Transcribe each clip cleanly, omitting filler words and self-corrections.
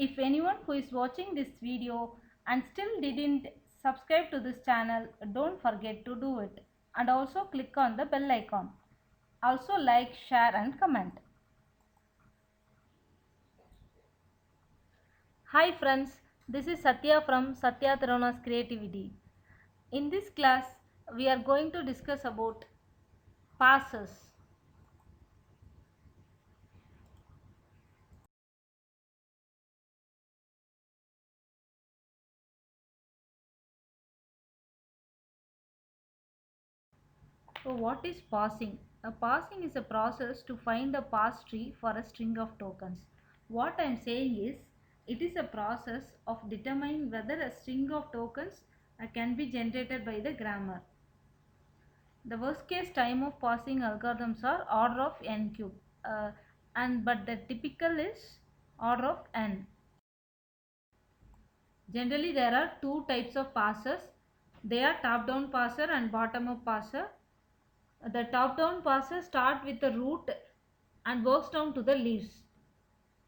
If anyone who is watching this video and still didn't subscribe to this channel, don't forget to do it and also click on the bell icon. Also like, share and comment. Hi friends, this is Satya from Satya Taruna's Creativity. In this class, we are going to discuss about passes. So what is parsing? A parsing is a process to find a parse tree for a string of tokens. What I am saying is, it is a process of determining whether a string of tokens can be generated by the grammar. The worst case time of parsing algorithms are order of n cube, but the typical is order of n. Generally, there are two types of parsers. They are top-down parser and bottom-up parser. The top-down parser starts with the root and works down to the leaves,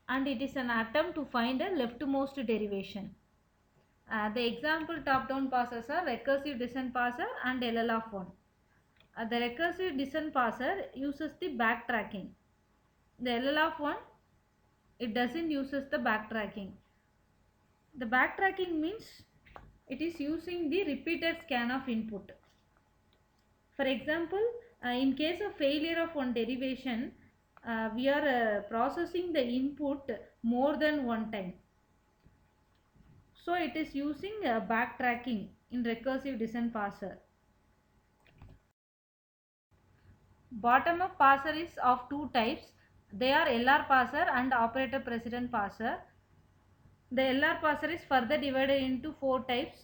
and it is an attempt to find a leftmost derivation. The example top-down parsers are recursive descent parser and LLF1. The recursive descent parser uses the backtracking. The LLF1, it doesn't uses the backtracking. The backtracking means it is using the repeated scan of input. For example, in case of failure of one derivation, we are processing the input more than one time. So it is using backtracking in recursive descent parser. Bottom-up parser is of two types. They are LR parser and operator precedent parser. The LR parser is further divided into four types.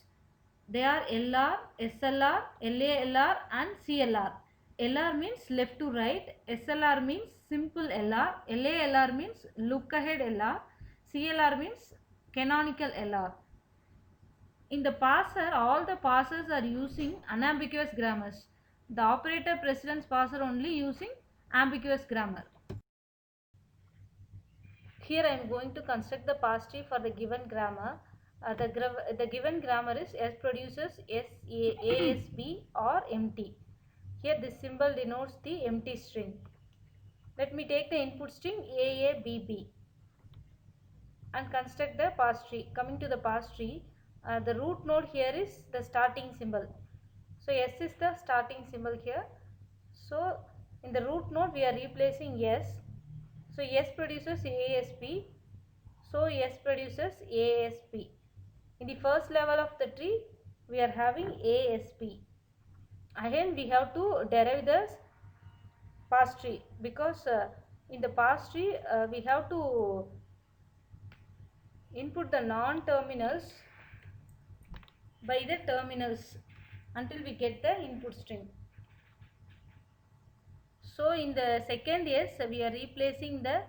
They are LR, SLR, LALR and CLR. LR means left to right, SLR means simple LR, LALR means look ahead LR, CLR means canonical LR. In the parser, all the parsers are using unambiguous grammars. The operator precedence parser only using ambiguous grammar. Here I am going to construct the parse tree for the given grammar. The given grammar is S produces ASB or empty. Here this symbol denotes the empty string. Let me take the input string AABB and construct the parse tree. Coming to the parse tree, the root node here is the starting symbol. So S is the starting symbol here. So in the root node we are replacing S. So S produces ASB. So S produces ASP. In the first level of the tree, we are having ASP. Again, we have to derive this parse tree because in the parse tree, we have to input the non-terminals by the terminals until we get the input string. So in the second S, we are replacing the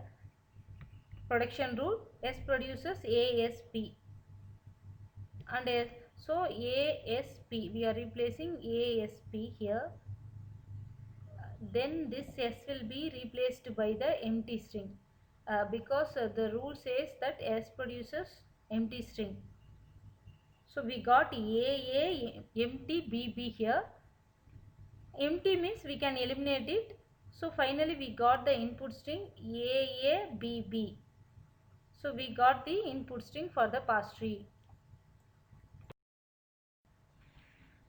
production rule. S produces ASP. And so ASP, we are replacing ASP here. Then this S will be replaced by the empty string because the rule says that S produces empty string. So we got AA empty BB here. Empty means we can eliminate it. So finally we got the input string AABB. So we got the input string for the parse tree.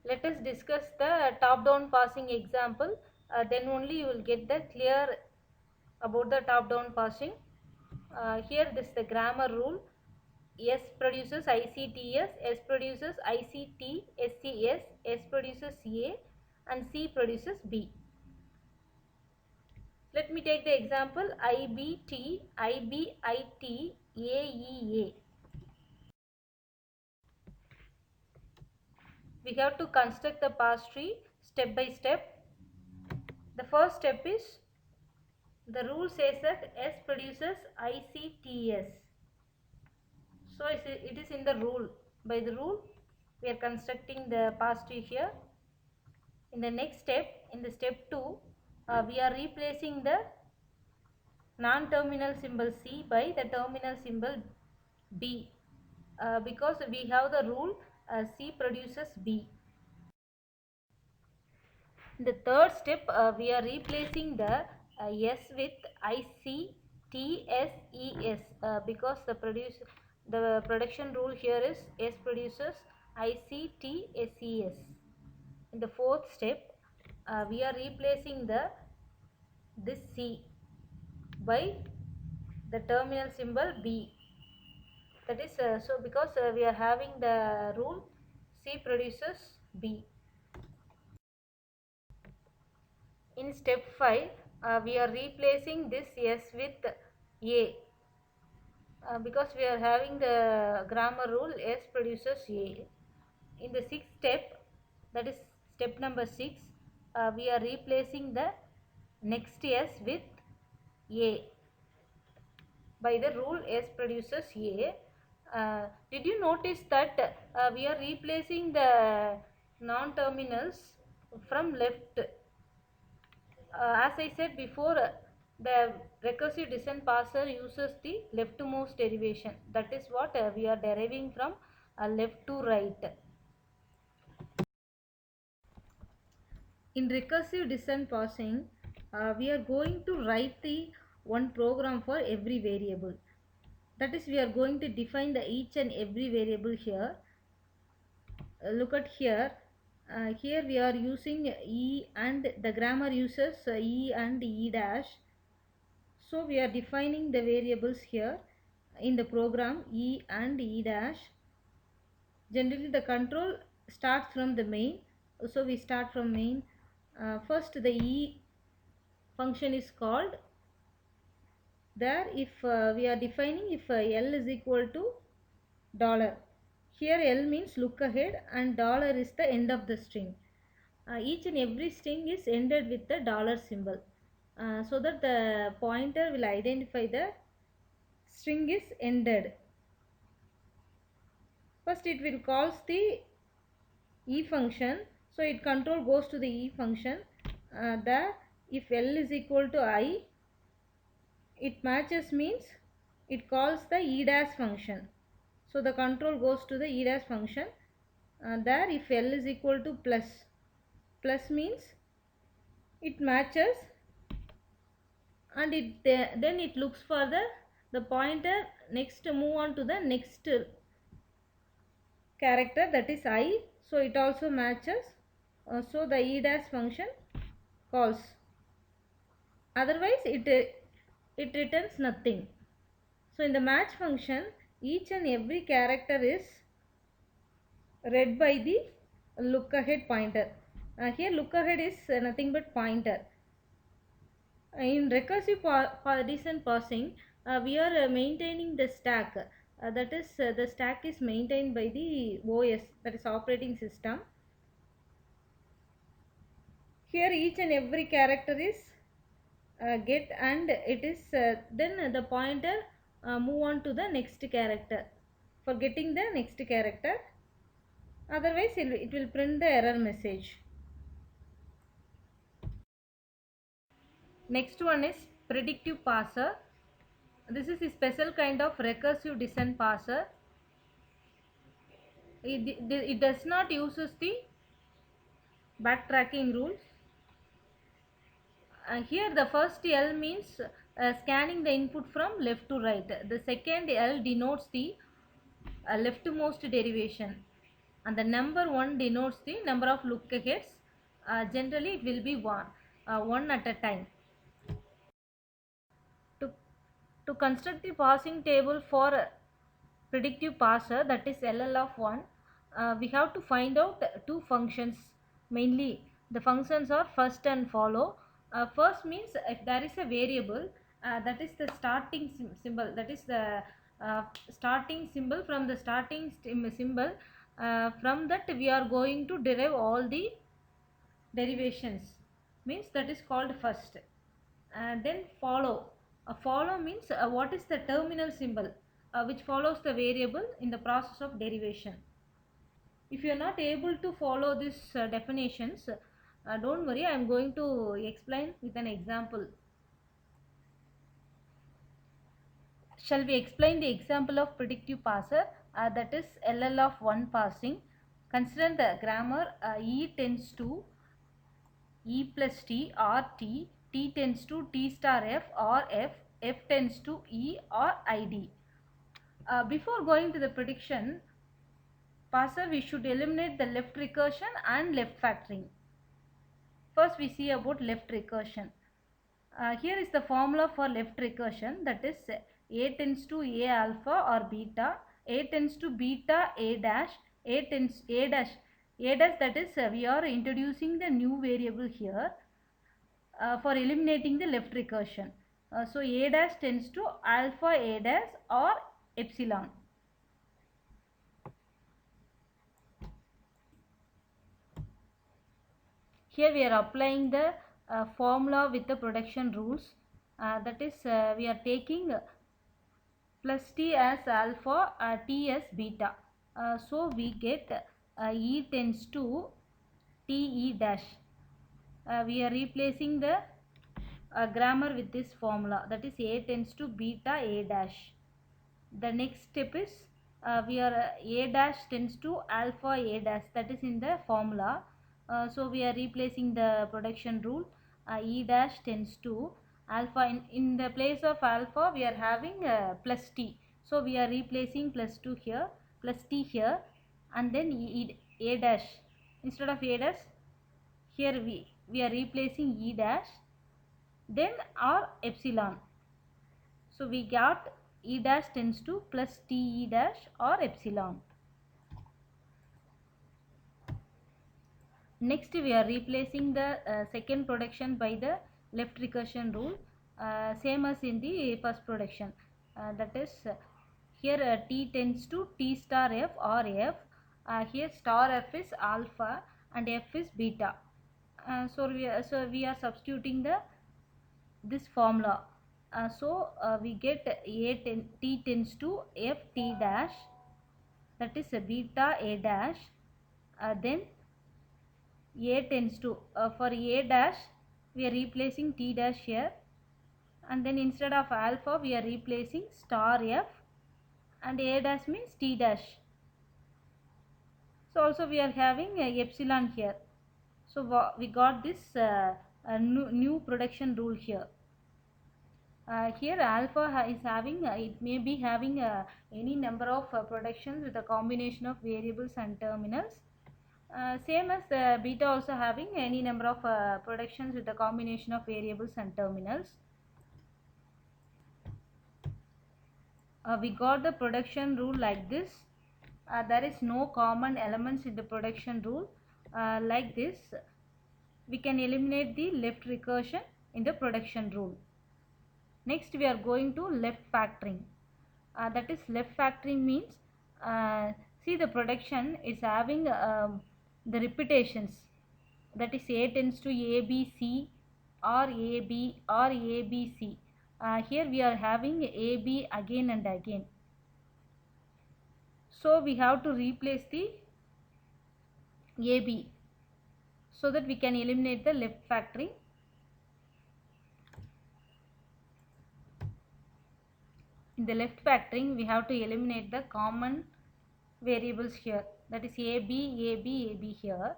Let us discuss the top-down parsing example. Then only you will get the clear about the top-down parsing. Here this is the grammar rule. S produces ICTS, S produces ICT, SCS, S produces A and C produces B. Let me take the example IBT, IBIT, AEA. We have to construct the parse tree step by step. The first step is, the rule says that S produces ICTS. So it is in the rule. By the rule, we are constructing the parse tree here. In the next step, in the step 2, we are replacing the non-terminal symbol C by the terminal symbol B, because we have the rule C produces B. In the third step, we are replacing the S with ICTSES, because the production rule here is S produces ICTSES. In the fourth step, we are replacing this C by the terminal symbol B. That is so because we are having the rule C produces B. In step 5, we are replacing this S with A, because we are having the grammar rule S produces A. In the sixth step, that is step number 6, we are replacing the next S with A by the rule S produces A. Did you notice that we are replacing the non-terminals from left? As I said before, the recursive descent parser uses the leftmost derivation. That is what we are deriving from left to right. In recursive descent parsing, we are going to write the one program for every variable. That is, we are going to define the each and every variable here. Look at here. Here we are using E, and the grammar uses E and E dash. So we are defining the variables here in the program E and E dash. Generally the control starts from the main. So we start from main. First the E function is called. There if we are defining if L is equal to dollar. Here L means look ahead and dollar is the end of the string. Each and every string is ended with the dollar symbol, so that the pointer will identify the string is ended. First it will calls the E function, so it control goes to the E function. If L is equal to I, it matches means it calls the E dash function, so the control goes to the E dash function. There if L is equal to plus means it matches, and then it looks for the pointer next move on to the next character, that is I, so it also matches, so the E dash function calls, otherwise it returns nothing. So in the match function, each and every character is read by the look ahead pointer. Here look ahead is nothing but pointer. In recursive descent parsing, we are maintaining the stack. That is, the stack is maintained by the OS, that is operating system. Here each and every character is get, and it is then the pointer move on to the next character for getting the next character, otherwise it will print the error message. Next one is predictive parser. This is a special kind of recursive descent parser. It does not uses the backtracking rules. Here the first L means scanning the input from left to right. The second L denotes the leftmost derivation, and the number 1 denotes the number of look aheads. Generally it will be one at a time. To construct the parsing table for predictive parser, that is LL of 1, we have to find out two functions. Mainly the functions are first and follow. First means if there is a variable, that is the starting symbol, that is the starting symbol. From the starting symbol, from that we are going to derive all the derivations, means that is called first. Then follow. Follow means what is the terminal symbol which follows the variable in the process of derivation. If you are not able to follow these definitions, don't worry, I am going to explain with an example. Shall we explain the example of predictive parser, that is LL of one parsing? Consider the grammar E tends to E plus T or T tends to T star F or F tends to E or ID. Before going to the prediction parser, we should eliminate the left recursion and left factoring. First we see about left recursion. Here is the formula for left recursion, that is A tends to A alpha or beta, A tends to beta A dash, A tends A dash, that is we are introducing the new variable here for eliminating the left recursion. So A dash tends to alpha A dash or epsilon. Here we are applying the formula with the production rules, that is we are taking plus T as alpha, T as beta. So we get E tends to T E dash. We are replacing the grammar with this formula, that is A tends to beta A dash. The next step is we are A dash tends to alpha A dash, that is in the formula. So we are replacing the production rule, E dash tends to alpha. In the place of alpha we are having plus T, so we are replacing plus 2 here, plus T here, and then A dash. Instead of A dash, here we are replacing E dash, then or epsilon. So we got E dash tends to plus T E dash or epsilon. Next we are replacing the second production by the left recursion rule, same as in the first production, that is here T tends to T star F or F, here star F is alpha and F is beta. So we are substituting this formula. We get T tends to F T dash, that is a beta A dash, then A tends to for A dash we are replacing T dash here, and then instead of alpha we are replacing star F, and A dash means T dash. So also we are having epsilon here. So we got this new production rule here. Here alpha is having it may be having any number of productions with a combination of variables and terminals, same as beta also having any number of productions with a combination of variables and terminals. We got the production rule like this. There is no common elements in the production rule. Like this we can eliminate the left recursion in the production rule. Next we are going to left factoring. That is left factoring means see the production is having the repetitions, that is A tends to ABC or AB or ABC. Here we are having AB again and again, so we have to replace the AB so that we can eliminate the left factoring. In the left factoring we have to eliminate the common variables here, that is AB, AB, AB here.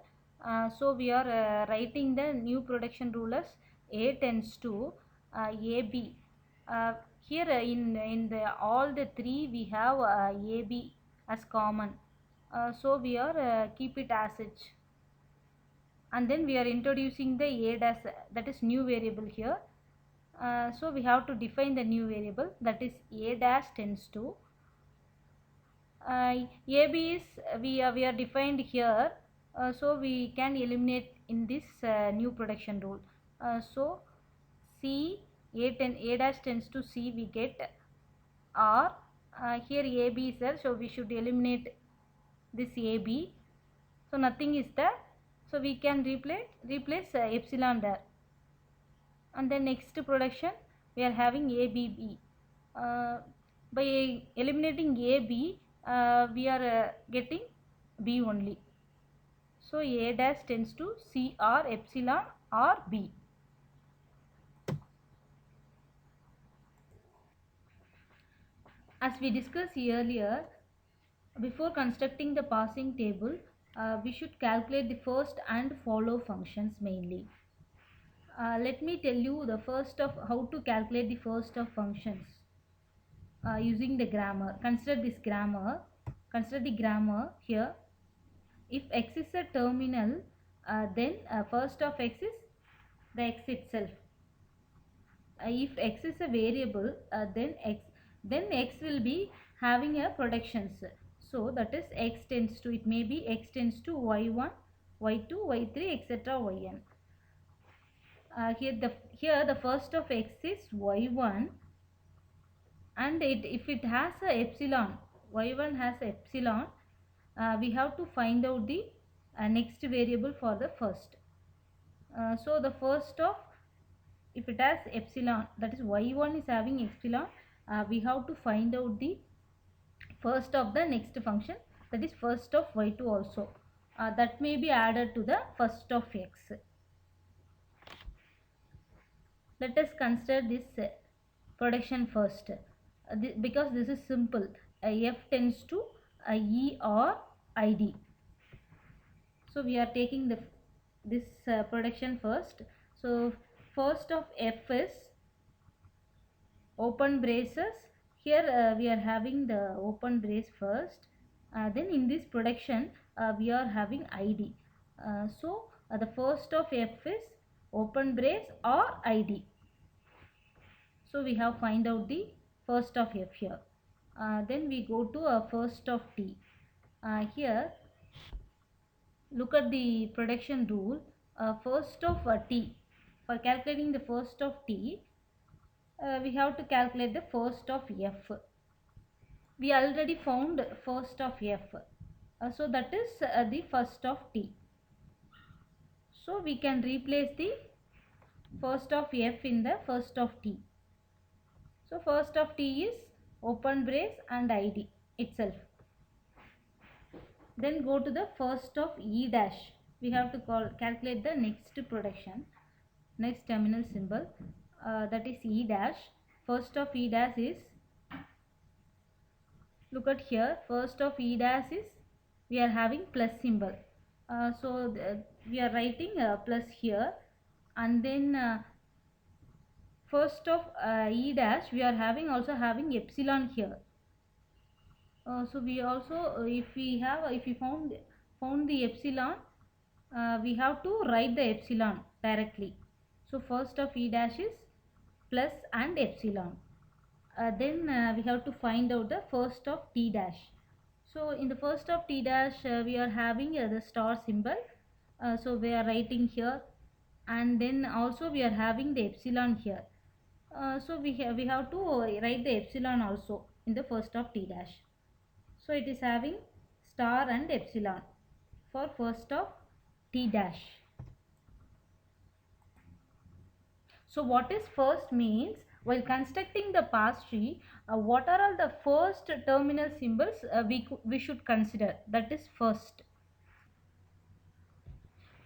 So we are writing the new production rule as A tends to AB. Here in the all the three we have AB as common. So we are keep it as such, and then we are introducing the A dash, that is new variable here. So we have to define the new variable, that is A dash tends to AB is we are defined here, so we can eliminate in this new production rule. So C A dash tends to C, we get R. Here AB is there, so we should eliminate this AB, so nothing is there, so we can replace epsilon there. And then next production we are having ABB. By eliminating AB we are getting B only, so A dash tends to C or epsilon or B. As we discussed earlier, before constructing the passing table, we should calculate the first and follow functions mainly. Let me tell you the first of how to calculate the first of functions using the grammar. Consider this grammar. Consider the grammar here. If x is a terminal, then first of x is the x itself. If x is a variable, then x will be having a productions. So that is x tends to, it may be x tends to y1, y2, y3, etc. yn. Here the first of x is y1, and if it has a epsilon, y1 has a epsilon, we have to find out the next variable for the first. So the first of, if it has epsilon, that is y1 is having epsilon, we have to find out the first of the next function, that is first of y2 also. That may be added to the first of x. Let us consider this production first, because this is simple. F tends to E or ID. So we are taking this production first. So first of F is open braces. Here we are having the open brace first. Then in this production we are having ID. So the first of F is open brace or ID. So we have find out the first of F here. Then we go to first of T. Here look at the production rule. First of T, for calculating the first of T, we have to calculate the first of F. We already found first of F, so that is the first of T. So we can replace the first of F in the first of T. So first of T is open brace and ID itself. Then go to the first of E dash. We have to calculate the next production, next terminal symbol, that is E dash. First of E dash is, look at here, first of E dash is, we are having plus symbol. So we are writing plus here, and then first of E dash, we are having also having epsilon here. So we also, if we found the epsilon, we have to write the epsilon directly. So first of E dash is plus and epsilon. Then we have to find out the first of T dash. So in the first of T dash, we are having the star symbol. So we are writing here, and then also we are having the epsilon here. So we have to write the epsilon also in the first of T dash. So it is having star and epsilon for first of T dash. So what is first means, while constructing the pass tree, what are all the first terminal symbols we should consider, that is first.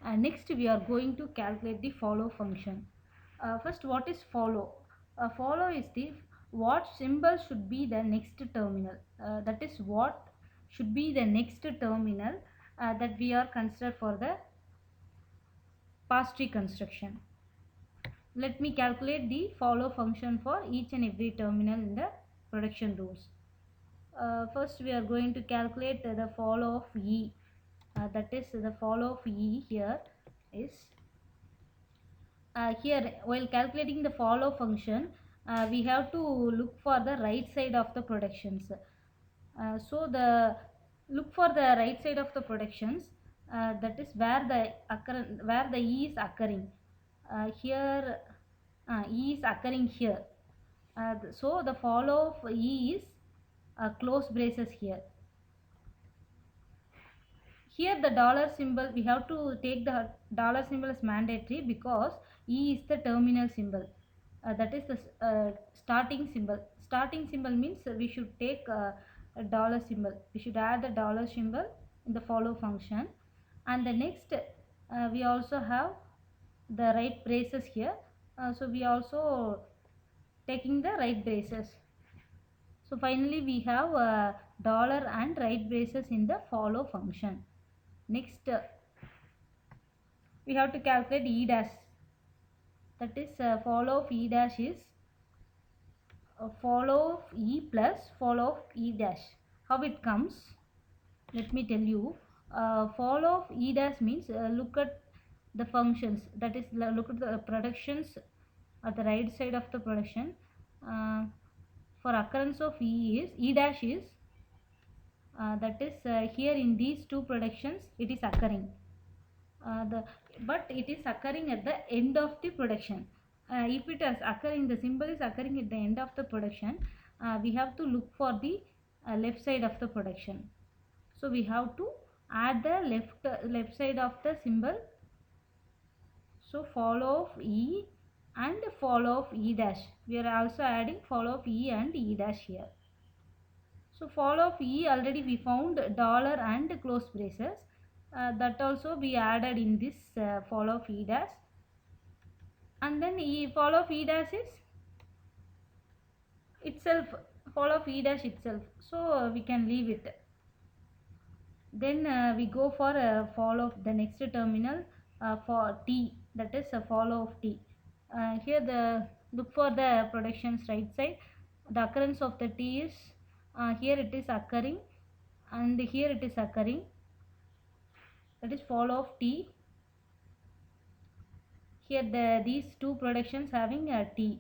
Next we are going to calculate the follow function. First, what is follow? Follow is the what symbol should be the next terminal, that is what should be the next terminal that we are considered for the pass tree construction. Let me calculate the follow function for each and every terminal in the production rules. First we are going to calculate the follow of E, that is the follow of E here is, here while calculating the follow function, we have to look for the right side of the productions. So the look for the right side of the productions, that is where the E is occurring. Here E is occurring here. So the follow of E is close braces here. Here the dollar symbol, we have to take the dollar symbol as mandatory because E is the terminal symbol. That is the starting symbol. Starting symbol means we should take a dollar symbol. We should add the dollar symbol in the follow function. And the next we also have the right braces here. So we also taking the right braces. So finally we have dollar and right braces in the follow function. Next we have to calculate E dash. That is follow of E dash is follow of E plus follow of E dash. How it comes? Let me tell you. Follow of E dash means look at the functions. That is look at the productions at the right side of the production. For occurrence of E dash is that is here in these two productions it is occurring. But it is occurring at the end of the production. If it is occurring, the symbol is occurring at the end of the production, we have to look for the left side of the production. So we have to add the left side of the symbol. So follow of E and follow of E dash. We are also adding follow of E and E dash here. So follow of E already we found dollar and close braces. That also we added in this follow of E dash. And then follow of E dash is itself, follow of E dash itself. So we can leave it. Then we go for follow of the next terminal for T, that is a follow of T. Here the look for the productions right side. The occurrence of the T is here it is occurring and here it is occurring. That is follow of T. Here these two productions having a T.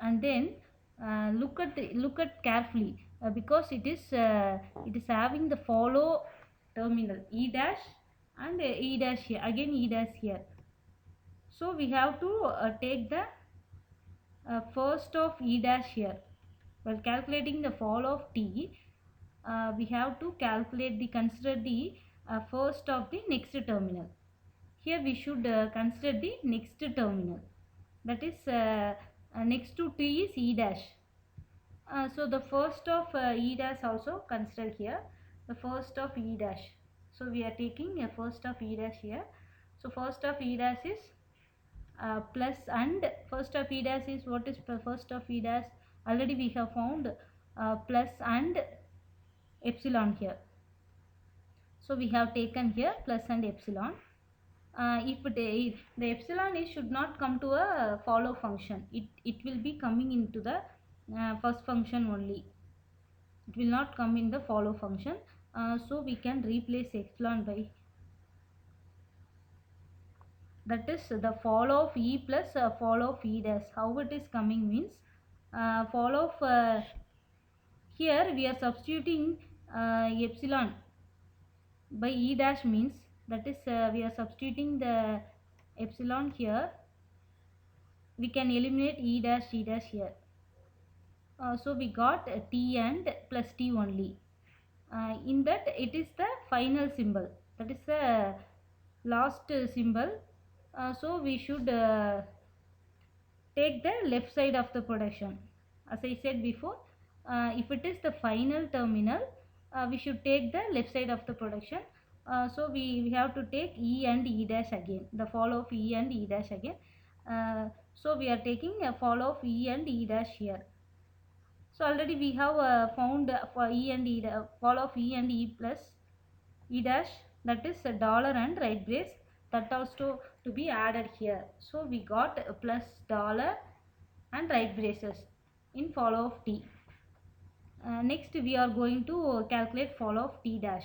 And then look at carefully because it is having the follow terminal E dash and E dash here, again E dash here. So we have to take the first of E dash here. While calculating the follow of T, we have to consider the first of the next terminal. Here we should consider the next terminal, that is next to T is E dash. So the first of E dash also considered here, the first of E dash. So we are taking a first of E dash here. So first of E dash is plus, and first of E dash is, what is first of E dash? Already we have found plus and epsilon here. So we have taken here plus and epsilon. If the epsilon is should not come to a follow function, it will be coming into the first function only. It will not come in the follow function. So we can replace epsilon by, that is the follow of E plus follow of E dash. How it is coming means follow of here we are substituting epsilon by E dash means, that is we are substituting the epsilon here. We can eliminate E dash here. So we got T and plus T only. In that it is the final symbol, that is the last symbol. So we should take the left side of the production. As I said before, if it is the final terminal, we should take the left side of the production. So we have to take E and E dash again, the follow of E and E dash again. So we are taking a follow of E and E dash here. So already we have found for E and E, follow of E and E plus E dash, that is a dollar and right brace, that also to be added here. So we got a plus dollar and right braces in follow of T. Next we are going to calculate follow of T dash,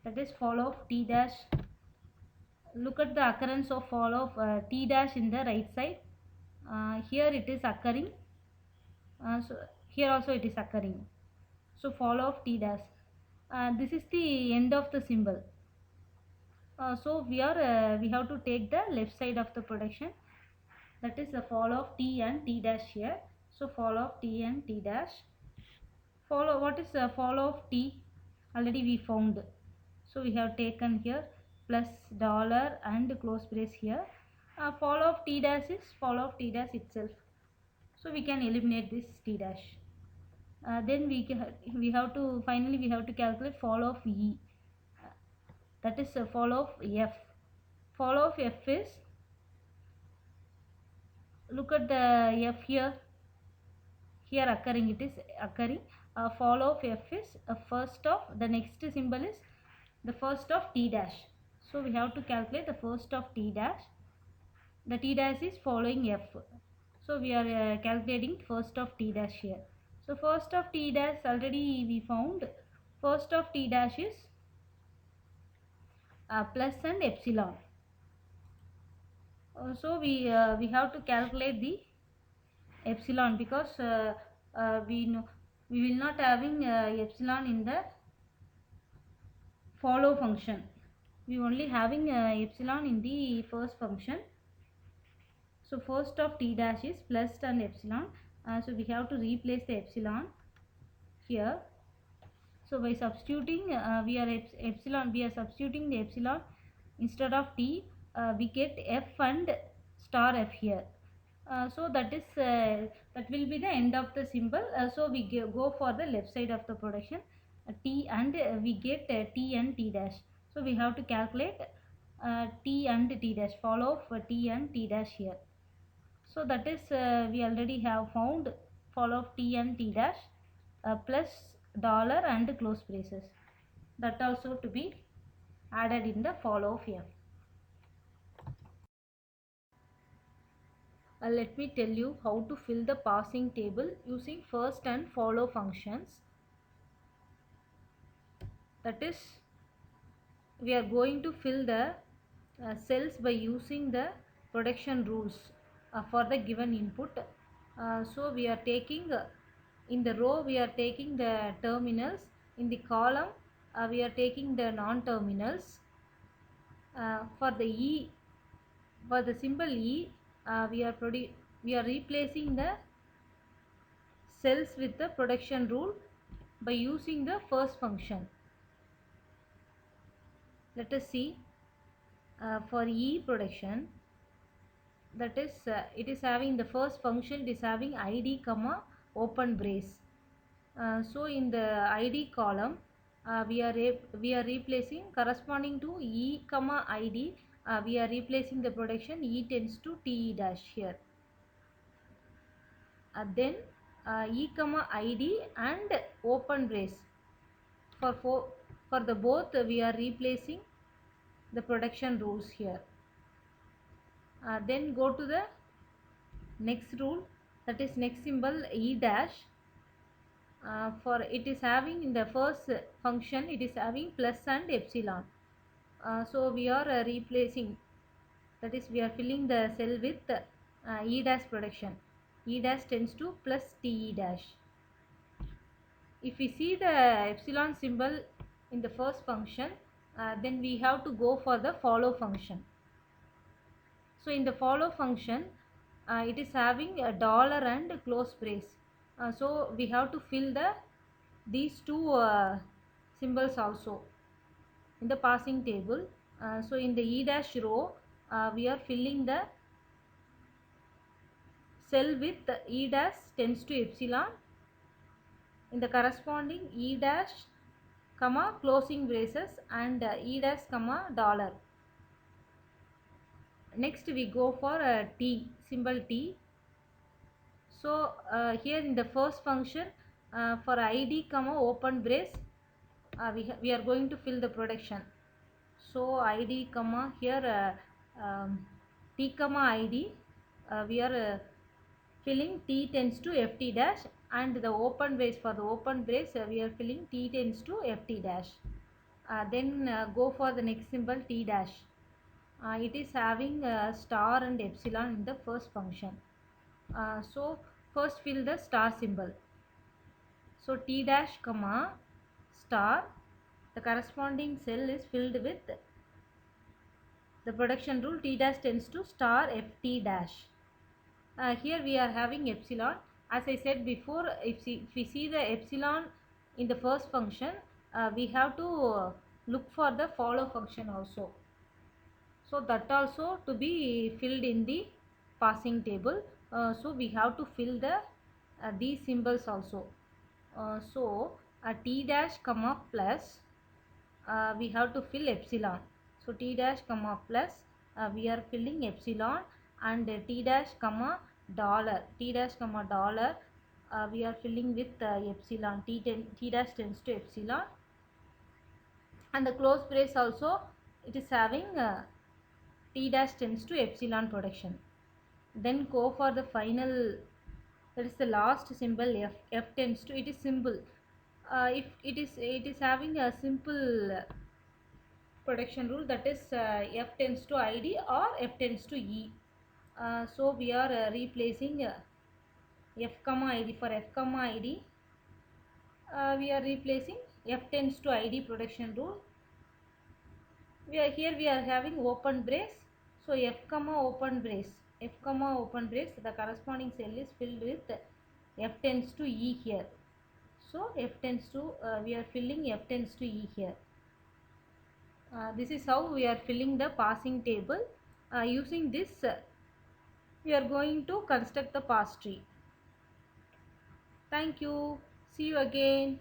that is follow of T dash. Look at the occurrence of follow of T dash in the right side. Here it is occurring. So here also it is occurring. So follow of T dash. This is the end of the symbol. So we have to take the left side of the production, that is the follow of T and T dash here. So follow of T and T dash. Follow, what is follow of T? Already we found. So we have taken here plus dollar and close brace here. Follow of T dash is follow of T dash itself. So we can eliminate this T dash. Then we have to finally calculate follow of E. That is follow of F. Follow of F is, look at the F here. here occurring, it is occurring. Follow of f is first of, the next symbol is the first of t dash. So we have to calculate the first of t dash. The t dash is following f. So we are calculating first of t dash here. So first of t dash already we found. First of t dash is plus and epsilon. So we have to calculate the epsilon, because we know we will not having epsilon in the follow function. We only having epsilon in the first function. So first of t dash is plus and epsilon. So we have to replace the epsilon here. So by substituting we are substituting the epsilon instead of t. We get f and star f here. So that will be the end of the symbol. So we go for the left side of the production, t, and we get t and t dash. So we have to calculate t and t dash, follow for t and t dash here. So that is we already have found follow of t and t dash plus dollar and close braces. That also to be added in the follow of f. Let me tell you how to fill the passing table using first and follow functions. That is, we are going to fill the cells by using the production rules for the given input. So we are taking in the row we are taking the terminals, in the column we are taking the non-terminals. For the symbol E, we are replacing the cells with the production rule by using the first function. Let us see for E production, that is it is having the first function, it is having id comma open brace. So in the id column we are replacing corresponding to E comma id, we are replacing the production E tends to te dash here. Then E comma id and open brace, for the both we are replacing the production rules here. Then go to the next rule, that is next symbol E dash. For it is having in the first function, it is having plus and epsilon. So we are replacing, that is we are filling the cell with E dash production. E dash tends to plus te dash. If we see the epsilon symbol in the first function, then we have to go for the follow function. So in the follow function, it is having a dollar and close brace. So we have to fill these two symbols also in the passing table. So in the E dash row, we are filling the cell with E dash tends to epsilon in the corresponding E dash comma closing braces and E dash comma dollar. Next we go for T, symbol T. So here in the first function, for id comma open brace, we are going to fill the production. So id comma here t comma id, we are filling t tends to ft dash, and the open brace, for the open brace we are filling t tends to ft dash. Then go for the next symbol t dash. It is having star and epsilon in the first function. So first fill the star symbol. So t dash comma star, the corresponding cell is filled with the production rule t dash tends to star ft dash. Here we are having epsilon. As I said before, if we see the epsilon in the first function, we have to look for the follow function also. So that also to be filled in the passing table. So we have to fill these symbols also. So t dash comma plus, we have to fill epsilon. So t dash comma plus, we are filling epsilon, and t dash comma dollar, we are filling with epsilon. T dash tends to epsilon, and the close brace also it is having T dash tends to epsilon production. Then go for the final, that is the last symbol F. F tends to, it is symbol. If it is having a simple production rule, that is F tends to ID or F tends to E. So we are replacing F comma ID. For F comma ID, we are replacing F tends to ID production rule. We are having open brace, so F comma open brace, the corresponding cell is filled with F tends to E here. So F tends to, we are filling F tends to E here. This is how we are filling the passing table. Using this, we are going to construct the pass tree. Thank you. See you again.